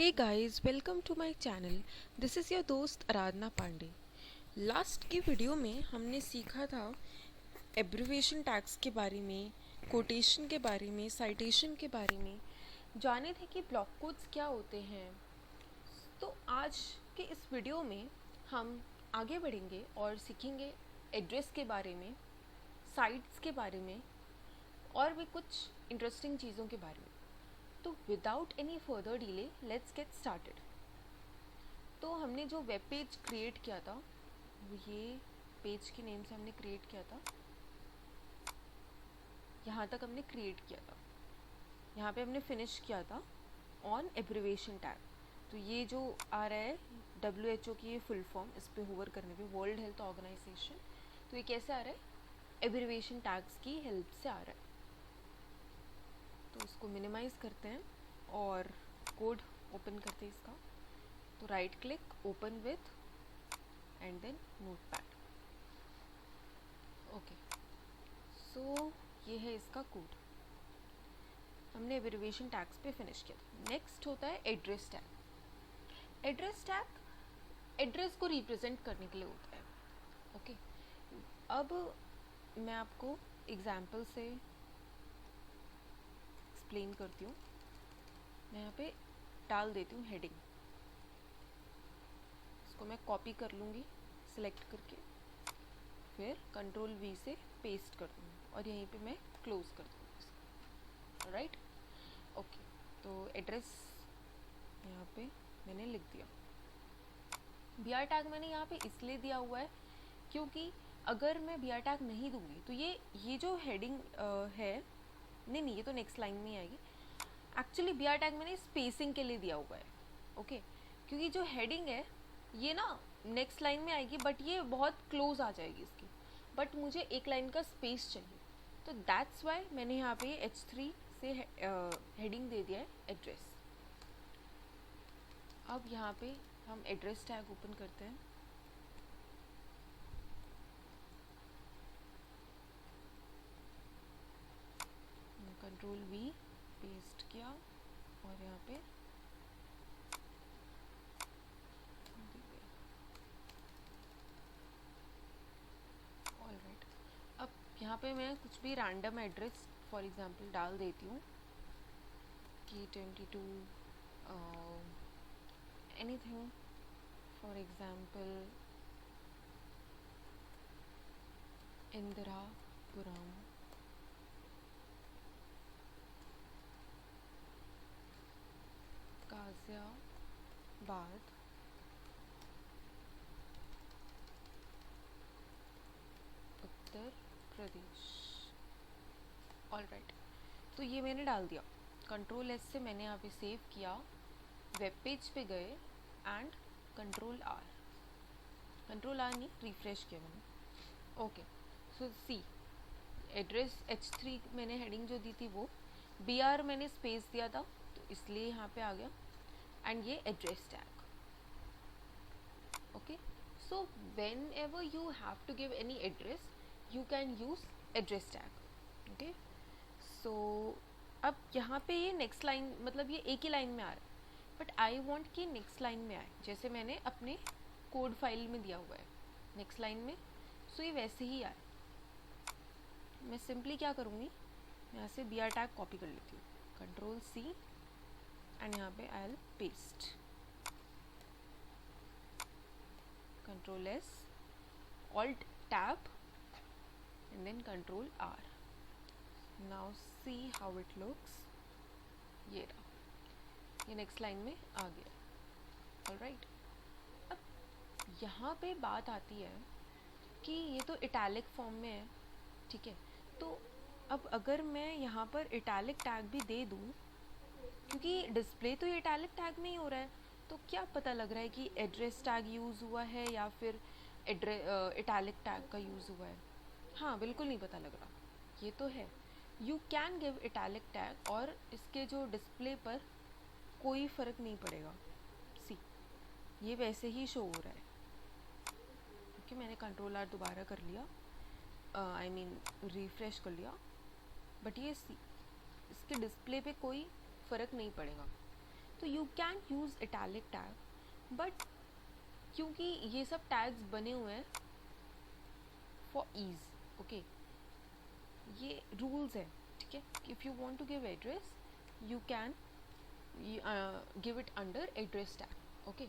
Hey guys, welcome to my channel. This is your दोस्त आराधना Pandey. Last की video में हमने सीखा था एब्रिविएशन टैग्स के बारे में, कोटेशन के बारे में, साइटेशन के बारे में, जाने थे कि ब्लॉक कोड्स क्या होते हैं. तो आज के इस वीडियो में हम आगे बढ़ेंगे और सीखेंगे एड्रेस के बारे में, साइट्स के बारे में और भी कुछ इंटरेस्टिंग चीज़ों के बारे में. तो without any further delay let's get started. तो हमने जो वेब पेज क्रिएट किया था, ये पेज के नेम से हमने क्रिएट किया था. यहाँ तक हमने क्रिएट किया था, यहाँ पे हमने फिनिश किया था ऑन एब्रिविएशन टैग. तो ये जो आ रहा है WHO की ये फुल फॉर्म, इस पे होवर करने पे वर्ल्ड हेल्थ ऑर्गेनाइजेशन. तो ये कैसे आ रहा है? एब्रिविएशन टैग्स की हेल्प से आ रहा है. तो इसको मिनिमाइज़ करते हैं और कोड ओपन करते हैं इसका. तो right click, open with and then Notepad. Okay, so ये है इसका कोड. हमने एब्रिविएशन टैग्स पे फिनिश किया. नेक्स्ट होता है address tag. Address tag address को रिप्रेजेंट करने के लिए होता है. ओके, अब मैं आपको एग्जाम्पल से एक्सप्लेन करती हूँ. मैं यहाँ पे डाल देती हूँ हेडिंग. इसको मैं कॉपी कर लूँगी सिलेक्ट करके, फिर कंट्रोल V से पेस्ट कर दूँगी और यहीं पे मैं क्लोज कर दूँगी इसको. Right, okay. तो एड्रेस यहाँ पे मैंने लिख दिया. BR टैग मैंने यहाँ पे इसलिए दिया हुआ है क्योंकि अगर मैं BR टैग नहीं दूँगी तो ये जो हेडिंग है, नहीं, ये तो नेक्स्ट लाइन में आएगी. एक्चुअली BR टैग मैंने स्पेसिंग के लिए दिया हुआ है. ओके, क्योंकि जो हेडिंग है ये ना नेक्स्ट लाइन में आएगी, बट ये बहुत क्लोज आ जाएगी इसकी, बट मुझे एक लाइन का स्पेस चाहिए. तो दैट्स वाई मैंने यहाँ पे H3 से हेडिंग दे दिया है एड्रेस. अब यहाँ पे हम एड्रेस टैग ओपन करते हैं. कंट्रोल V पेस्ट किया और यहाँ पे ऑलराइट. अब यहाँ पे मैं कुछ भी रैंडम एड्रेस फॉर एग्जांपल डाल देती हूँ कि 22 anything, for example Indirapuram, Ghaziabad, Uttar Pradesh. Alright, तो ये मैंने डाल दिया. कंट्रोल S से मैंने यहाँ पे सेव किया, वेब पेज पे गए एंड कंट्रोल R नहीं, रिफ्रेश किया मैंने. ओके, सो सी एड्रेस H3 मैंने हेडिंग जो दी थी वो, BR मैंने स्पेस दिया था तो इसलिए यहाँ पे आ गया. एंड ये address tag. Okay, so whenever you have to give any address you can use address tag. Okay, so अब यहाँ पे ये नेक्स्ट लाइन, मतलब ये एक ही लाइन में आ रहा है, बट आई वॉन्ट कि नेक्स्ट लाइन में आए जैसे मैंने अपने कोड फाइल में दिया हुआ है नेक्स्ट लाइन में. सो ये वैसे ही आए. मैं सिंपली क्या करूँगी, यहाँ से BR टैग कॉपी कर लेती हूँ, कंट्रोल C एंड यहाँ पे I will paste, control S, alt tab and then control R. Now see how it looks. ये रहा, ये नेक्स्ट लाइन में आ गया. ऑलराइट, अब यहाँ पे बात आती है कि ये तो इटैलिक फॉर्म में है, ठीक है. तो अब अगर मैं यहाँ पर इटैलिक टैग भी दे दूँ, क्योंकि डिस्प्ले तो इटैलिक टैग में ही हो रहा है, तो क्या पता लग रहा है कि एड्रेस टैग यूज़ हुआ है या फिर इटैलिक टैग का यूज़ हुआ है. हाँ, बिल्कुल नहीं पता लग रहा. ये तो है, you can give italic tag और इसके जो डिस्प्ले पर कोई फ़र्क नहीं पड़ेगा. सी, ये वैसे ही शो हो रहा है. ओके, मैंने कंट्रोल R दोबारा कर लिया, आई मीन रिफ्रेश कर लिया, बट ये सी इसके डिस्प्ले पे कोई फ़र्क नहीं पड़ेगा. तो you can use italic tag, but क्योंकि ये सब टैग्स बने हुए हैं फॉर ईज, ओके, ये रूल्स है, ठीक है. If you want to give address you can give it under address tag, okay,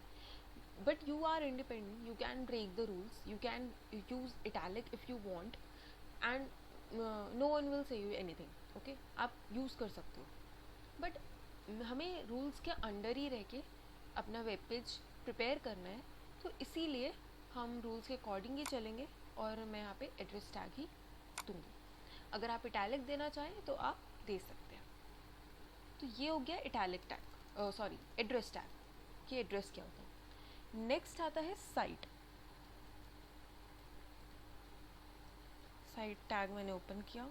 but you are independent, you can break the rules, you can use italic if you want, and no one will say you anything, okay, आप use कर सकते हो, but हमें rules के under ही रह के अपना web page prepare करना है, तो इसीलिए हम rules के अकॉर्डिंग ही चलेंगे और मैं यहाँ पे एड्रेस टैग ही दूँगी. अगर आप इटैलिक देना चाहें तो आप दे सकते हैं. तो ये हो गया italic tag, sorry address tag, कि एड्रेस क्या होता है. नेक्स्ट आता है साइट. साइट टैग मैंने ओपन किया,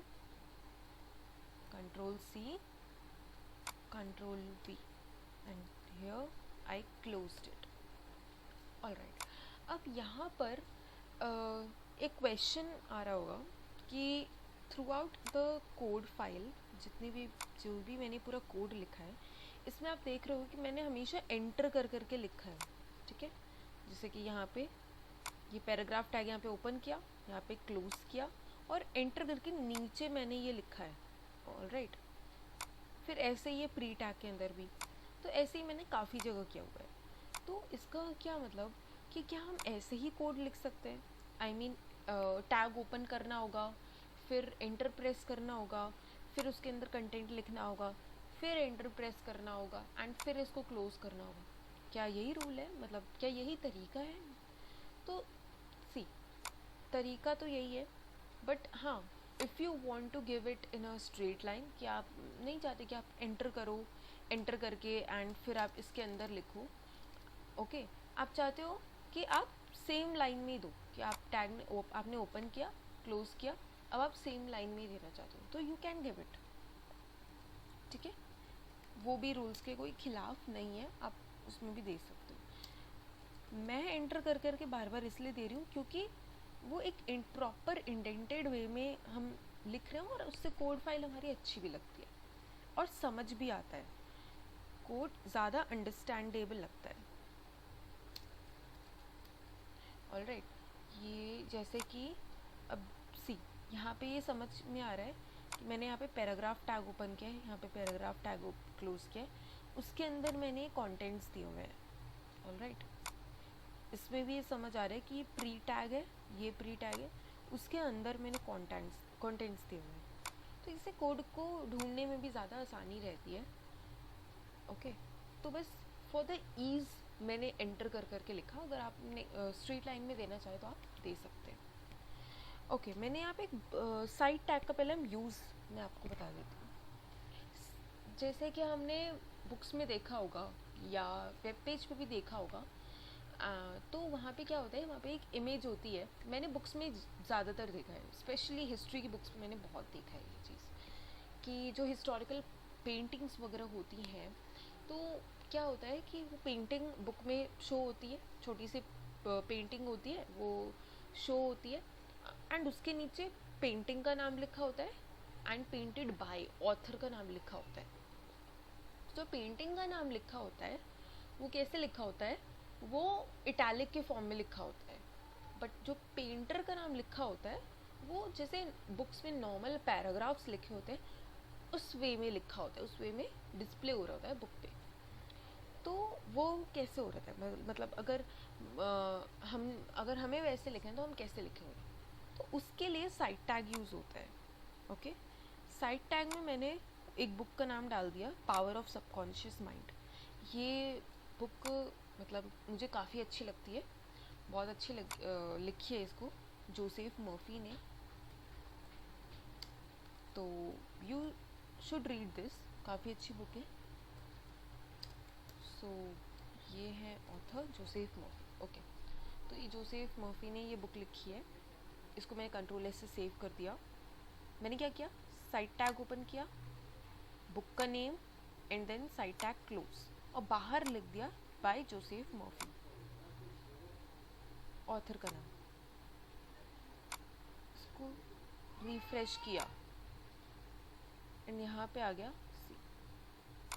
control C, control V, and here I closed it. Alright, अब यहाँ पर एक क्वेश्चन आ रहा होगा कि throughout the code file, जितनी भी जो भी मैंने पूरा कोड लिखा है, इसमें आप देख रहे हो कि मैंने हमेशा एंटर कर करके लिखा है, ठीक है. जैसे कि यहाँ पे ये पैराग्राफ टैग यहाँ पे ओपन किया, यहाँ पे क्लोज किया और एंटर करके नीचे मैंने ये लिखा है. ऑलराइट, फिर ऐसे ये प्री टैग के अंदर भी, तो ऐसे ही मैंने काफ़ी जगह किया हुआ है. तो इसका क्या मतलब कि क्या हम ऐसे ही कोड लिख सकते हैं? आई मीन टैग ओपन करना होगा, फिर एंटर प्रेस करना होगा, फिर उसके अंदर कंटेंट लिखना होगा, फिर एंटर प्रेस करना होगा एंड फिर इसको क्लोज करना होगा. क्या यही रूल है? मतलब क्या यही तरीका है? तो सी, तरीका तो यही है, बट हाँ, if you want to give it in a straight line, कि आप नहीं चाहते कि आप एंटर करो, एंटर करके एंड फिर आप इसके अंदर लिखो, ओके, आप चाहते हो कि आप सेम लाइन में ही दो, कि आप टैग ने आपने ओपन किया, क्लोज किया, अब आप सेम लाइन में ही देना चाहते हो, तो यू कैन गिव इट, ठीक है. वो भी रूल्स के कोई खिलाफ नहीं है, आप उसमें भी दे सकते हो. मैं एंटर कर करके बार बार इसलिए दे रही हूँ क्योंकि वो एक प्रॉपर इंडेंटेड वे में हम लिख रहे हैं और उससे कोड फाइल हमारी अच्छी भी लगती है और समझ भी आता है, कोड ज़्यादा अंडरस्टैंडेबल लगता है. ऑलराइट, ये जैसे कि अब सी, यहाँ पे ये समझ में आ रहा है कि मैंने यहाँ पे पैराग्राफ टैग ओपन किया है, यहाँ पे पैराग्राफ टैग क्लोज किया है, उसके अंदर मैंने कंटेंट्स दिए हुए हैं. ऑलराइट, इसमें भी ये समझ आ रहा है कि ये प्री टैग है, ये प्री टैग है, उसके अंदर मैंने कंटेंट्स दिए हुए हैं, तो इससे कोड को ढूंढने में भी ज़्यादा आसानी रहती है. ओके, तो बस फॉर द ईज़ मैंने एंटर कर करके लिखा. अगर आपने स्ट्रीट लाइन में देना चाहे तो आप दे सकते हैं. ओके, मैंने यहाँ पे एक साइट टैग का पहले हम यूज़ मैं आपको बता देती हूँ. जैसे कि हमने बुक्स में देखा होगा या वेब पेज पे भी देखा होगा, तो वहाँ पे क्या होता है, वहाँ पे एक इमेज होती है. मैंने बुक्स में ज़्यादातर देखा है, स्पेशली हिस्ट्री की बुक्स में मैंने बहुत देखा है ये चीज़, कि जो हिस्टोरिकल पेंटिंग्स वगैरह होती हैं, तो क्या होता है कि वो पेंटिंग बुक में शो होती है, छोटी सी पेंटिंग होती है, वो शो होती है एंड उसके नीचे पेंटिंग का नाम लिखा होता है एंड पेंटेड बाय ऑथर का नाम लिखा होता है. तो पेंटिंग का नाम लिखा होता है वो कैसे लिखा होता है, वो इटैलिक के फॉर्म में लिखा होता है, बट जो पेंटर का नाम लिखा होता है वो जैसे बुक्स में नॉर्मल पैराग्राफ्स लिखे होते हैं उस वे में लिखा होता है, उस वे में डिस्प्ले हो रहा होता है बुक पे. तो वो कैसे हो रहा था, मतलब अगर हमें वैसे लिखें तो हम कैसे लिखेंगे, तो उसके लिए साइट टैग यूज़ होता है. ओके, साइट टैग में मैंने एक बुक का नाम डाल दिया, पावर ऑफ सबकॉन्शियस माइंड. ये बुक मतलब मुझे काफ़ी अच्छी लगती है, बहुत अच्छी लिखी है इसको जोसेफ मर्फी ने. तो यू शुड रीड दिस, काफ़ी अच्छी बुक है. सो ये है ऑथर जोसेफ मर्फी. ओके, तो ये जोसेफ मर्फी ने ये बुक लिखी है. इसको मैंने कंट्रोल एस से सेव कर दिया. मैंने क्या किया, साइट टैग ओपन किया, बुक का name and then cite tag close, और बाहर लिख दिया बाय जोसेफ मर्फी, ऑथर का नाम. इसको रिफ्रेश किया एंड यहाँ पे आ गया see.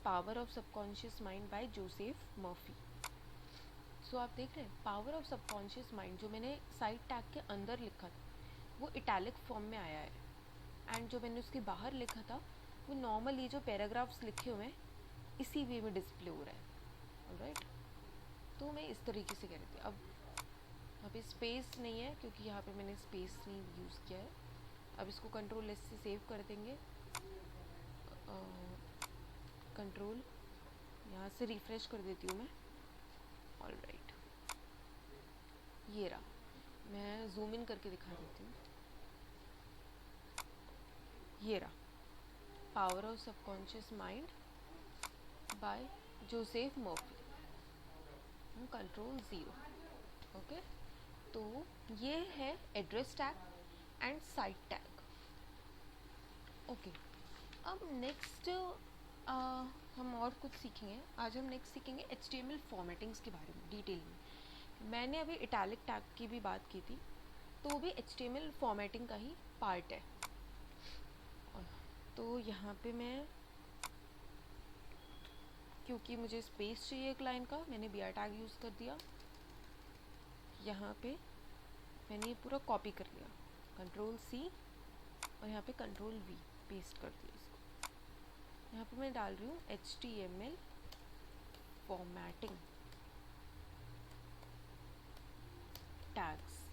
Power of subconscious mind by Joseph Murphy. So आप देख रहे हैं पावर ऑफ सबकॉन्शियस माइंड जो मैंने साइड टैग के अंदर लिखा था वो इटैलिक फॉर्म में आया है, एंड जो मैंने उसके बाहर लिखा था वो नॉर्मली जो पैराग्राफ्स लिखे हुए हैं इसी वे में डिस्प्ले हो रहा है। ऑलराइट, तो मैं इस तरीके से कह रही थी। अब यहाँ पे स्पेस नहीं है क्योंकि यहाँ पे मैंने स्पेस नहीं यूज़ किया है। अब इसको कंट्रोल एस से सेव कर देंगे, कंट्रोल यहाँ से रिफ्रेश कर देती हूँ मैं। ऑलराइट, ये रहा, मैं जूम इन करके दिखा देती हूँ। ये रहा power of subconscious mind by Joseph Murphy, control 0। Okay, तो ये है address tag and site tag. Okay, अब नेक्स्ट हम और कुछ सीखेंगे। आज हम नेक्स्ट सीखेंगे HTML फॉर्मेटिंग्स के बारे में डिटेल में। मैंने अभी इटैलिक टैग की भी बात की थी, तो वो भी HTML फॉर्मेटिंग का ही पार्ट है। तो यहाँ पे मैं, क्योंकि मुझे स्पेस चाहिए एक लाइन का, मैंने BR टैग यूज़ कर दिया। यहाँ पे मैंने ये पूरा कॉपी कर लिया, कंट्रोल C और यहाँ पे कंट्रोल V पेस्ट कर दिया इसको। यहाँ पे मैं डाल रही हूँ HTML फॉर्मेटिंग टैग्स।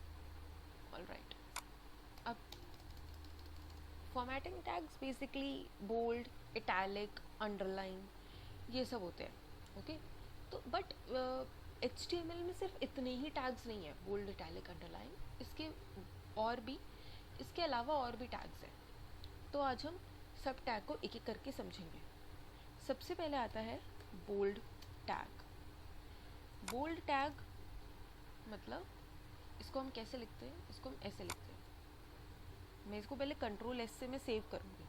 ऑलराइट, अब formatting tags basically bold, italic, underline ये सब होते हैं। ओके, तो बट HTML में सिर्फ इतने ही टैग्स नहीं है, बोल्ड, इटैलिक, अंडरलाइन, इसके अलावा और भी टैग्स हैं। तो आज हम सब टैग को एक एक करके समझेंगे। सबसे पहले आता है बोल्ड टैग। बोल्ड टैग मतलब इसको हम कैसे लिखते हैं, इसको हम ऐसे लिखते हैं। मैं इसको पहले कंट्रोल S से मैं सेव करूँगी।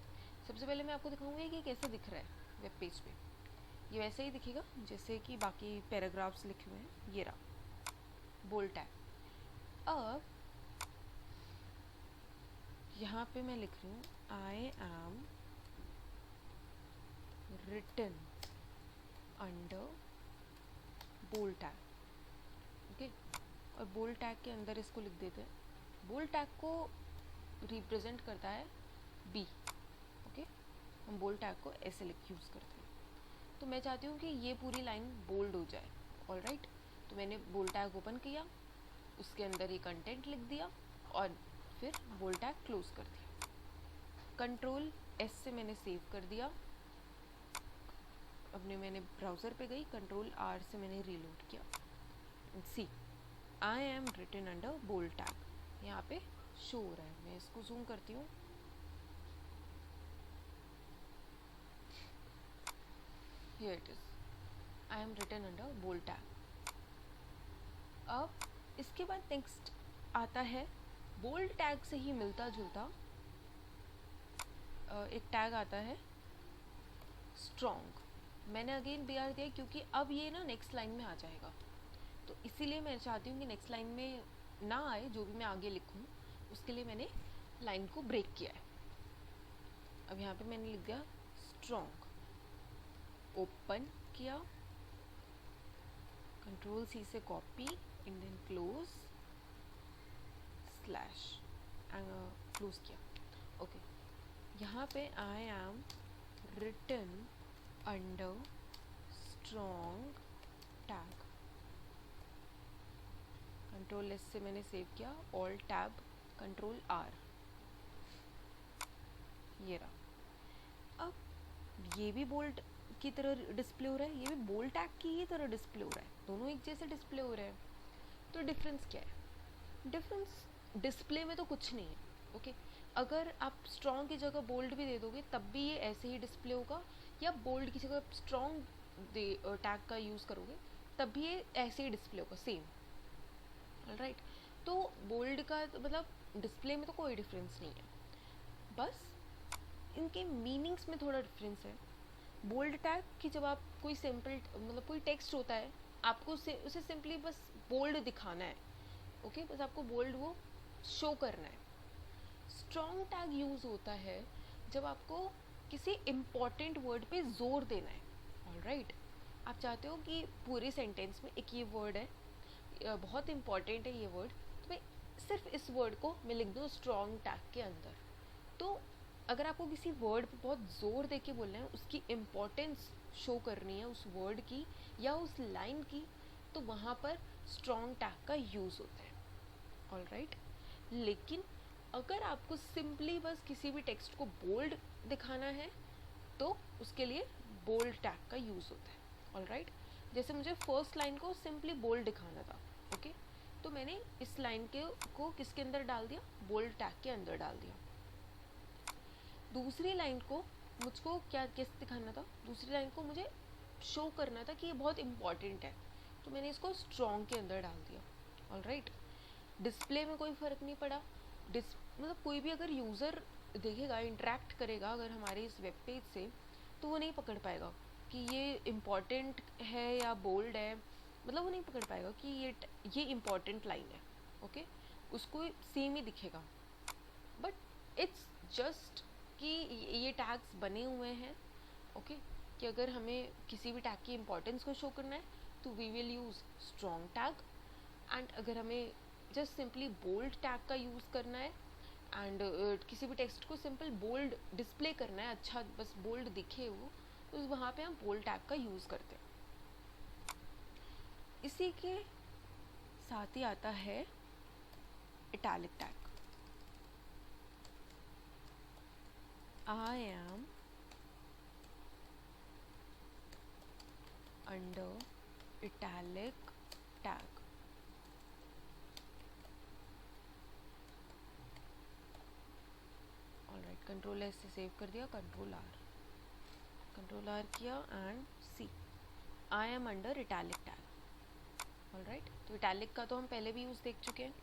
सबसे पहले मैं आपको दिखाऊंगी कि कैसे दिख रहा है वेब पेज पे। ये वैसे ही दिखेगा जैसे कि बाकी पैराग्राफ्स लिखे हुए हैं। ये रहा बोल्ड टैग। अब यहाँ पे मैं लिख रही हूँ I am written under bold tag. Okay, और बोल्ड टैग के अंदर इसको लिख देते हैं। बोल्ड टैग को रिप्रेजेंट करता है B। ओके, हम बोल्ड टैग को ऐसे यूज़ करते हैं। तो मैं चाहती हूँ कि ये पूरी लाइन बोल्ड हो जाए। ऑलराइट, तो मैंने बोल्ड टैग ओपन किया, उसके अंदर ये कंटेंट लिख दिया और फिर बोल्ड टैग क्लोज कर दिया। कंट्रोल S से मैंने सेव कर दिया। अपने मैंने ब्राउज़र पे गई, कंट्रोल R से मैंने रीलोड किया। See I am written under bold tag यहाँ पे शो हो रहा है। मैं इसको जूम करती हूँ। Here it is, I am written under bold tag। अब इसके बाद नेक्स्ट आता है बोल्ड टैग से ही मिलता जुलता एक टैग आता है स्ट्रॉन्ग। मैंने अगेन BR दिया क्योंकि अब ये ना नेक्स्ट लाइन में आ जाएगा, तो इसीलिए मैं चाहती हूँ कि नेक्स्ट लाइन में ना आए, जो भी मैं आगे लिखूँ उसके लिए मैंने लाइन को ब्रेक किया है। अब यहाँ पे मैंने लिख दिया स्ट्रॉन्ग, ओपन किया, कंट्रोल C से copy and then close slash close किया। ओके, यहाँ पे I am written under strong tag. Control S से मैंने सेव किया, ऑल्ट टैब कंट्रोल R। ये रहा। अब ये भी बोल्ड की तरह डिस्प्ले हो रहा है, ये भी बोल्ड टैग की ही तरह डिस्प्ले हो रहा है, दोनों एक जैसे डिस्प्ले हो रहे हैं। तो डिफरेंस क्या है? डिफरेंस डिस्प्ले में तो कुछ नहीं है। ओके, अगर आप स्ट्रॉन्ग की जगह बोल्ड भी दे दोगे तब भी ये ऐसे ही डिस्प्ले होगा, या बोल्ड की जगह स्ट्रॉन्ग टैग का यूज़ करोगे तब भी ये ऐसे ही डिस्प्ले होगा, सेम। ऑलराइट, तो बोल्ड का मतलब डिस्प्ले में तो कोई डिफरेंस नहीं है, बस इनके मीनिंग्स में थोड़ा डिफरेंस है। बोल्ड टैग कि जब आप कोई सिंपल मतलब कोई टेक्स्ट होता है, आपको उसे सिंपली बस बोल्ड दिखाना है। ओके, बस आपको बोल्ड वो शो करना है। स्ट्रॉन्ग टैग यूज़ होता है जब आपको किसी इम्पॉर्टेंट वर्ड पे जोर देना है। ऑलराइट, आप चाहते हो कि पूरे सेंटेंस में एक ये वर्ड है, बहुत इंपॉर्टेंट है ये वर्ड, तो मैं सिर्फ इस वर्ड को मैं लिख दूँ स्ट्रॉन्ग टैग के अंदर। तो अगर आपको किसी वर्ड पे बहुत ज़ोर दे के बोलना है, उसकी इम्पोर्टेंस शो करनी है उस वर्ड की या उस लाइन की, तो वहाँ पर स्ट्रॉन्ग टैग का यूज़ होता है। ऑलराइट, लेकिन अगर आपको सिंपली बस किसी भी टेक्स्ट को बोल्ड दिखाना है तो उसके लिए बोल्ड टैग का यूज़ होता है। ऑलराइट, जैसे मुझे फर्स्ट लाइन को सिंपली बोल्ड दिखाना था, ओके, तो मैंने इस लाइन को किसके अंदर डाल दिया, बोल्ड टैग के अंदर डाल दिया। दूसरी लाइन को मुझको क्या कैसे दिखाना था, दूसरी लाइन को मुझे शो करना था कि ये बहुत इंपॉर्टेंट है, तो मैंने इसको स्ट्रॉन्ग के अंदर डाल दिया। ऑलराइट, डिस्प्ले में कोई फ़र्क नहीं पड़ा, मतलब कोई भी अगर यूज़र देखेगा, इंटरेक्ट करेगा अगर हमारे इस वेब पेज से, तो वो नहीं पकड़ पाएगा कि ये इम्पॉर्टेंट है या बोल्ड है, मतलब वो नहीं पकड़ पाएगा कि ये इम्पॉर्टेंट लाइन है, ओके, उसको सेम ही दिखेगा। बट इट्स जस्ट कि ये टैग्स बने हुए हैं, ओके, कि अगर हमें किसी भी टैग की इम्पोर्टेंस को शो करना है तो we will use strong tag, and अगर हमें जस्ट सिंपली बोल्ड टैग का यूज़ करना है एंड किसी भी टेक्स्ट को सिंपल बोल्ड डिस्प्ले करना है, अच्छा बस बोल्ड दिखे वो, तो वहाँ पे हम बोल्ड टैग का यूज़ करते हैं। इसी के साथ ही आता है italic tag. I am under italic tag. Alright, control S से सेव कर दिया, कंट्रोल आर किया and C, I am under italic tag. Alright, तो इटैलिक का तो हम पहले भी यूज़ देख चुके हैं,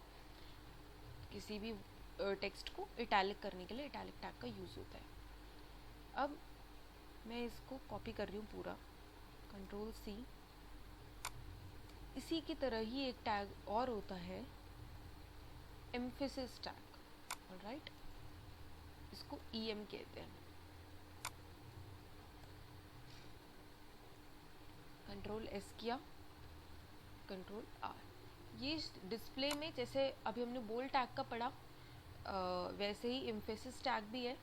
किसी भी टेक्स्ट को इटैलिक करने के लिए इटैलिक टैग का यूज़ होता है। अब मैं इसको कॉपी कर रही हूँ पूरा, कंट्रोल सी। इसी की तरह ही एक टैग और होता है एम्फेसिस टैग। ऑलराइट, इसको EM कहते हैं। कंट्रोल S किया, कंट्रोल R। ये डिस्प्ले में जैसे अभी हमने बोल्ड टैग का पढ़ा, वैसे ही एम्फेसिस टैग भी है,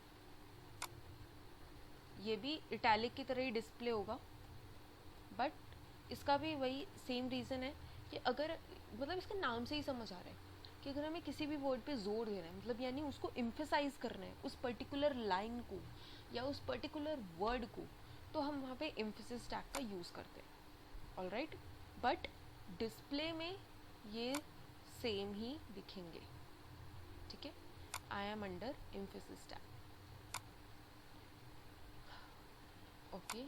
ये भी इटैलिक की तरह ही डिस्प्ले होगा, बट इसका भी वही सेम रीज़न है कि अगर मतलब इसके नाम से ही समझ आ रहा है कि अगर हमें किसी भी वर्ड पे जोर देना है, मतलब यानी उसको एम्फेसाइज करना है उस पर्टिकुलर लाइन को या उस पर्टिकुलर वर्ड को, तो हम वहाँ पे एम्फेसिस टैग का यूज़ करते हैं। ऑलराइट, बट डिस्प्ले में ये सेम ही दिखेंगे, ठीक है, आई am under emphasis tag. Okay,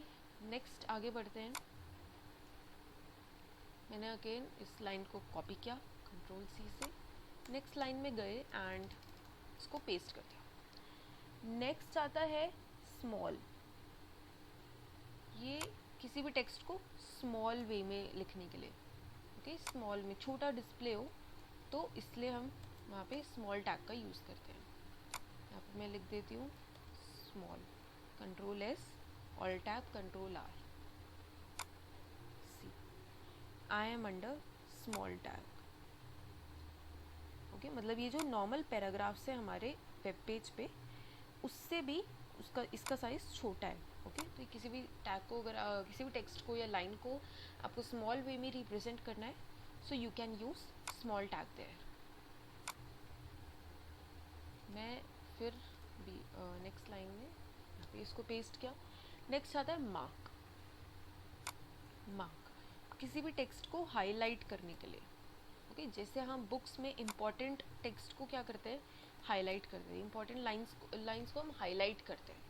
next आगे बढ़ते हैं। मैंने अगेन इस लाइन को कॉपी किया कंट्रोल C से, नेक्स्ट लाइन में गए एंड इसको पेस्ट कर दिया। नेक्स्ट आता है स्मॉल। ये किसी भी टेक्स्ट को स्मॉल वे में लिखने के लिए, ओके, स्मॉल में छोटा डिस्प्ले हो, तो इसलिए हम वहाँ पे स्मॉल टैग का यूज़ करते हैं। यहाँ पर मैं लिख देती हूँ small, control S, all tab, control R, C, I am under small tag. Okay, मतलब ये जो नॉर्मल पैराग्राफ्स है हमारे वेब पेज पे, उससे भी इसका साइज़ छोटा है। ओके, तो किसी भी टैग को अगर किसी भी टेक्स्ट को या लाइन को आपको स्मॉल वे में रिप्रेजेंट करना है, so you can use small tag there. मैं फिर भी नेक्स्ट लाइन में यहाँ पे इसको पेस्ट किया। नेक्स्ट आता है मार्क। किसी भी टेक्स्ट को हाईलाइट करने के लिए, ओके, जैसे हम बुक्स में इम्पॉर्टेंट टेक्स्ट को क्या करते हैं, हाईलाइट करते हैं, इम्पॉर्टेंट लाइंस को हम हाईलाइट करते हैं,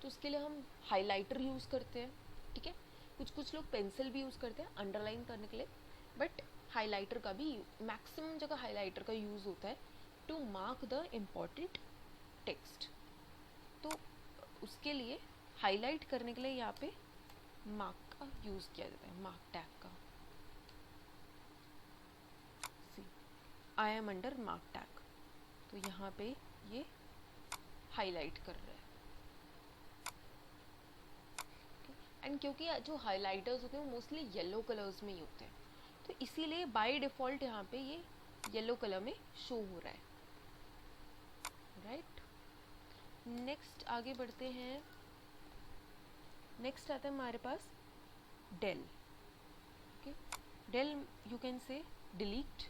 तो उसके लिए हम हाईलाइटर यूज़ करते हैं, ठीक है। कुछ लोग पेंसिल भी यूज़ करते हैं अंडरलाइन करने के लिए, बट हाईलाइटर का भी मैक्सिमम जगह हाईलाइटर का यूज़ होता है to mark the important text. तो उसके लिए हाईलाइट करने के लिए यहाँ पे मार्क का यूज़ किया जाता है, मार्क टैग का। आई एम अंडर मार्क टैग, तो यहाँ पे ये हाईलाइट कर रहा है, एंड क्योंकि जो हाइलाइटर्स होते हैं वो मोस्टली येलो कलर्स में ही होते हैं, तो इसीलिए बाय डिफ़ॉल्ट यहाँ पे ये येलो कलर में शो हो रहा है, राइट। नेक्स्ट आगे बढ़ते हैं। नेक्स्ट आता है हमारे पास del. Okay, del you can say delete,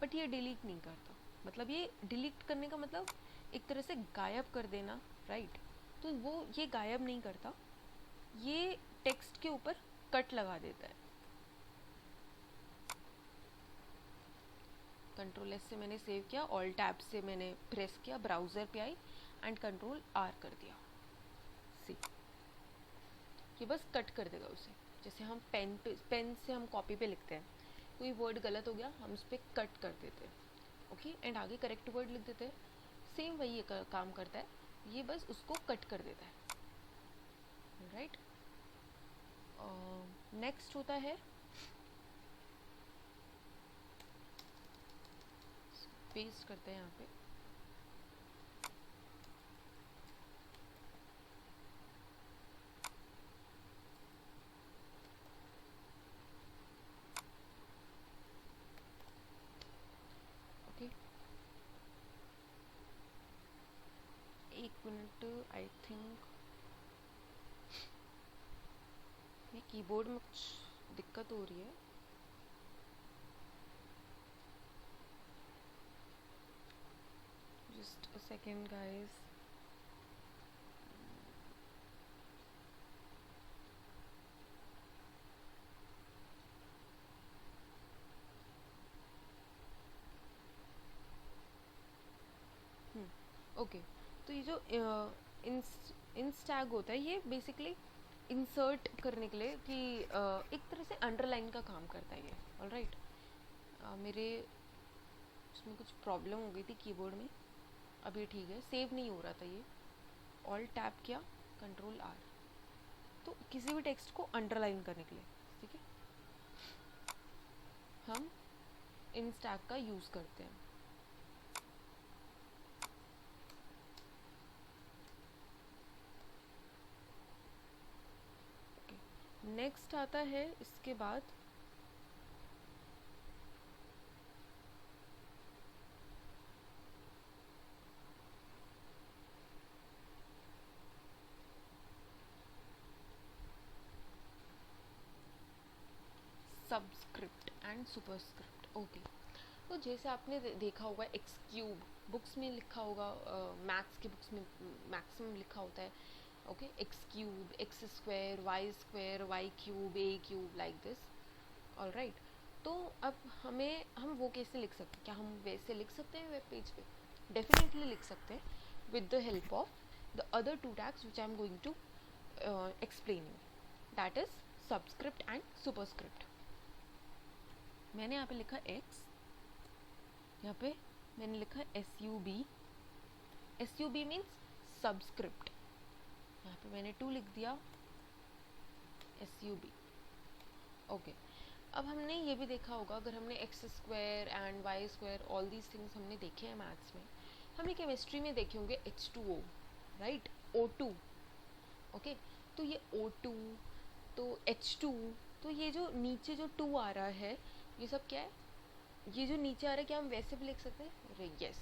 but ये डिलीट नहीं करता। मतलब ये डिलीट करने का मतलब एक तरह से गायब कर देना, राइट। तो वो ये गायब नहीं करता, ये टेक्स्ट के ऊपर कट लगा देता है। कंट्रोल एस से मैंने सेव किया, ऑल टैब से मैंने प्रेस किया, ब्राउज़र पे आई एंड कंट्रोल आर कर दिया। सी, ये बस कट कर देगा उसे। जैसे हम पेन से हम कॉपी पे लिखते हैं, कोई वर्ड गलत हो गया हम उस पर कट कर देते हैं, ओके, एंड आगे करेक्ट वर्ड लिख देते हैं। सेम वही ये काम करता है, ये बस उसको कट कर देता है, राइट। नेक्स्ट होता है पेस्ट करते हैं यहाँ पे, ओके। एक मिनट, आई थिंक ये कीबोर्ड में कुछ दिक्कत हो रही है। Just a second guys. Okay, तो ये जो इंस्टैग होता है ये बेसिकली इंसर्ट करने के लिए कि एक तरह से अंडरलाइन का काम करता है ये, ऑलराइट। मेरे उसमें कुछ प्रॉब्लम हो गई थी कीबोर्ड में, अभी ठीक है, सेव नहीं हो रहा था ये। ऑल्ट टैब किया, कंट्रोल आर, तो किसी भी टेक्स्ट को अंडरलाइन करने के लिए, ठीक है, हम इंस्टैग का यूज़ करते हैं। नेक्स्ट आता है इसके बाद सबस्क्रिप्ट एंड सुपरस्क्रिप्ट। ओके, तो जैसे आपने देखा होगा एक्स क्यूब बुक्स में लिखा होगा, मैथ्स की बुक्स में मैक्सिमम लिखा होता है, okay, x cube, x square, y cube, a cube, like this, all right. तो अब हम वो कैसे लिख सकते हैं? क्या हम वैसे लिख सकते हैं वेब पेज पे? डेफिनेटली लिख सकते हैं with the help of the other two tags which I am going to explain you, that is subscript and superscript. मैंने यहाँ पे लिखा एक्स, यहाँ पे मैंने लिखा SUB। SUB मीन्स सबस्क्रिप्ट, यहाँ पे मैंने 2 लिख दिया, SUB। ओके, अब हमने ये भी देखा होगा, अगर हमने x square and y square all these things हमने देखे हैं मैथ्स में, हमने केमिस्ट्री में देखे होंगे H2O, राइट, O2, ओके। तो ये O2, तो H2, तो ये जो नीचे जो 2 आ रहा है ये सब क्या है? ये जो नीचे आ रहा है क्या हम वैसे भी लिख सकते हैं? यस,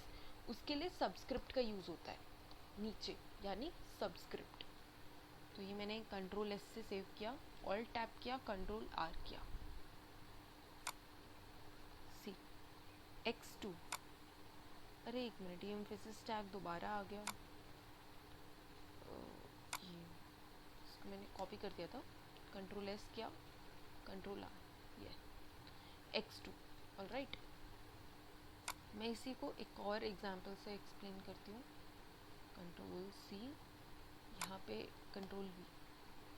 उसके लिए सबस्क्रिप्ट का यूज़ होता है नीचे, यानी सबस्क्रिप्ट। तो ये मैंने कंट्रोल एस से सेव किया, ऑल्ट टैप किया, कंट्रोल आर किया। सी, X2, अरे एक मिनट, ये एम्फेसिस टैग दोबारा आ गया, ये इसको मैंने कॉपी कर दिया था, कंट्रोल एस किया, कंट्रोल आर, ये X2, ऑल राइट। मैं इसी को एक और एग्जांपल से एक्सप्लेन करती हूँ। कंट्रोल सी, यहाँ पे कंट्रोल वी,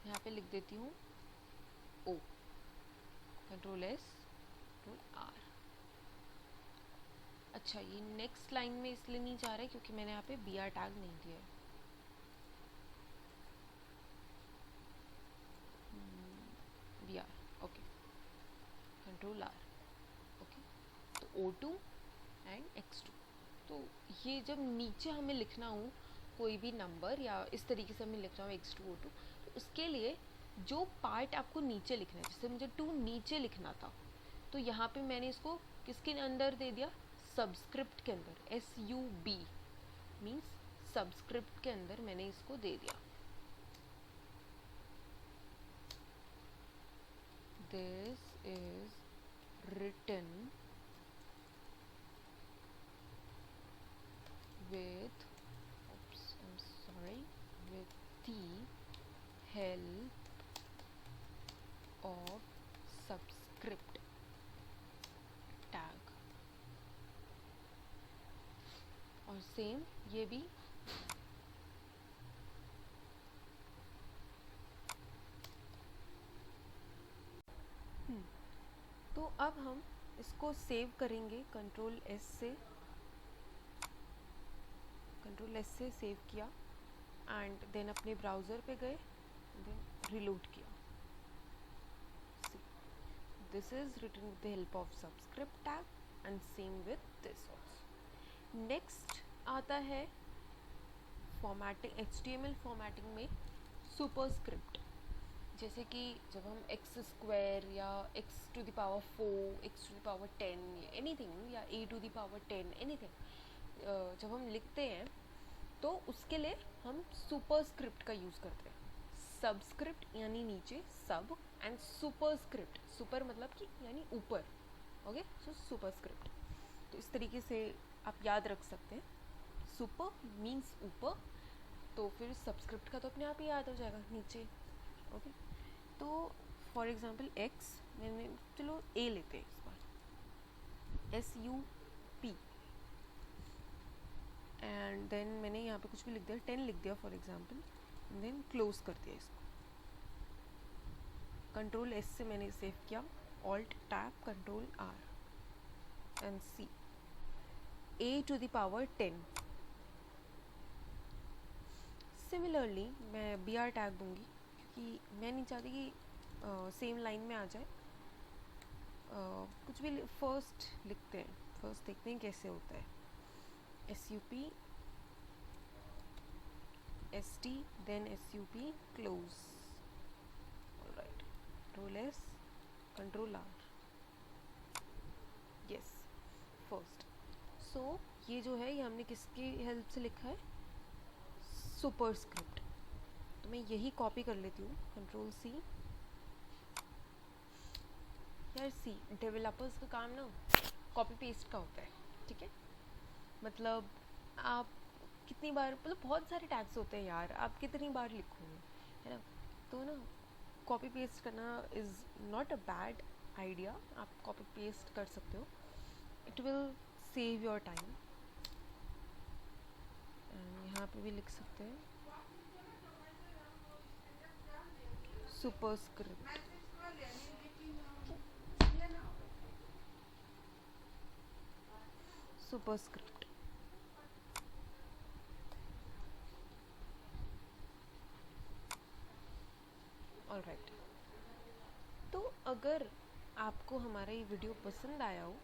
यहाँ पे लिख देती हूँ O, control S, control R. अच्छा, ये नेक्स्ट लाइन में इसलिए नहीं जा रहा है क्योंकि मैंने यहाँ पे BR टैग नहीं दिया है। BR, okay, control R, okay. तो O2 एंड X2, तो ये जब नीचे हमें लिखना हो कोई भी नंबर या इस तरीके से हमें लिखना हो X2 O2, तो उसके लिए जो पार्ट आपको नीचे लिखना है, जैसे मुझे टू नीचे लिखना था, तो यहाँ पे मैंने इसको किसके अंदर दे दिया, सबस्क्रिप्ट के अंदर, SUB मीन्स सबस्क्रिप्ट के अंदर मैंने इसको दे दिया। This is written with, oops, I'm sorry, with the help of subscript tag। और सेम ये भी तो अब हम इसको सेव करेंगे Ctrl+S से, Ctrl+S से सेव किया एंड देन अपने ब्राउज़र पे गए, देन रिलोड किया। This is written with the help of subscript tag and same with this also. Next आता है फॉर्मेटिंग, HTML फॉर्मेटिंग में सुपरस्क्रिप्ट। जैसे कि जब हम x² या x⁴, x⁴10 या एनीथिंग, या a⁻10 एनीथिंग जब हम लिखते हैं तो उसके लिए हम सुपरस्क्रिप्ट का यूज़ करते हैं। सबस्क्रिप्ट यानी नीचे सब, एंड सुपरस्क्रिप्ट, सुपर मतलब कि यानी ऊपर, ओके, सो सुपरस्क्रिप्ट। तो इस तरीके से आप याद रख सकते हैं, सुपर मीन्स ऊपर, तो फिर सबस्क्रिप्ट का तो अपने आप ही याद हो जाएगा नीचे, ओके। तो फॉर एग्जांपल x, मैंने, चलो a लेते हैं इस बार, SUP, एंड देन मैंने यहाँ पे कुछ भी लिख दिया, 10 लिख दिया for example, and then close कर दिया इसको। Ctrl+S से मैंने सेव किया, Alt+Tab Ctrl+R and C, a⁻10। Similarly मैं BR टैग दूंगी, क्योंकि मैं नहीं चाहती कि सेम लाइन में आ जाए। कुछ भी फर्स्ट लिखते हैं, फर्स्ट देखते हैं कैसे होता है, SUP ST then SUP close, alright, Ctrl+S Ctrl+R, yes, first। so ये जो है, ये हमने किसकी हेल्प से लिखा है, सुपरस्क्रिप्ट। तो मैं यही कॉपी कर लेती हूँ, Ctrl+C। यार सी डेवलपर्स का काम ना कॉपी पेस्ट का होता है, ठीक है। मतलब आप कितनी बार, मतलब बहुत सारे टैग्स होते हैं यार, आप कितनी बार लिखोगे, है ना। तो ना कॉपी पेस्ट करना is not a bad idea, आप कॉपी पेस्ट कर सकते हो, it will save your time. यहाँ पे भी लिख सकते हैं सुपरस्क्रिप्ट, सुपरस्क्रिप्ट। ऑलराइट, तो अगर आपको हमारा ये वीडियो पसंद आया हो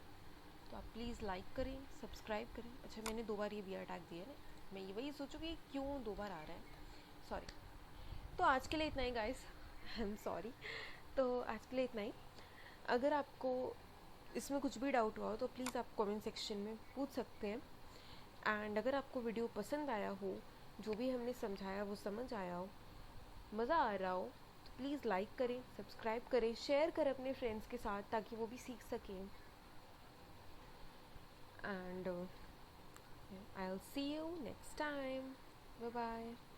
तो आप प्लीज़ लाइक करें, सब्सक्राइब करें। अच्छा, मैंने 2 बार ये BR टैग दिया है, मैं ये वही सोचूँ कि क्यों 2 बार आ रहा है, सॉरी। तो आज के लिए इतना ही गाइस, आई एम सॉरी। तो आज के लिए इतना ही। अगर आपको इसमें कुछ भी डाउट हुआ हो तो प्लीज़ आप कमेंट सेक्शन में पूछ सकते हैं। एंड अगर आपको वीडियो पसंद आया हो, जो भी हमने समझाया वो समझ आया हो, मज़ा आ रहा हो, तो प्लीज़ लाइक करें, सब्सक्राइब करें, शेयर करें अपने फ्रेंड्स के साथ, ताकि वो भी सीख सकें। And I'll see you next time. Bye bye.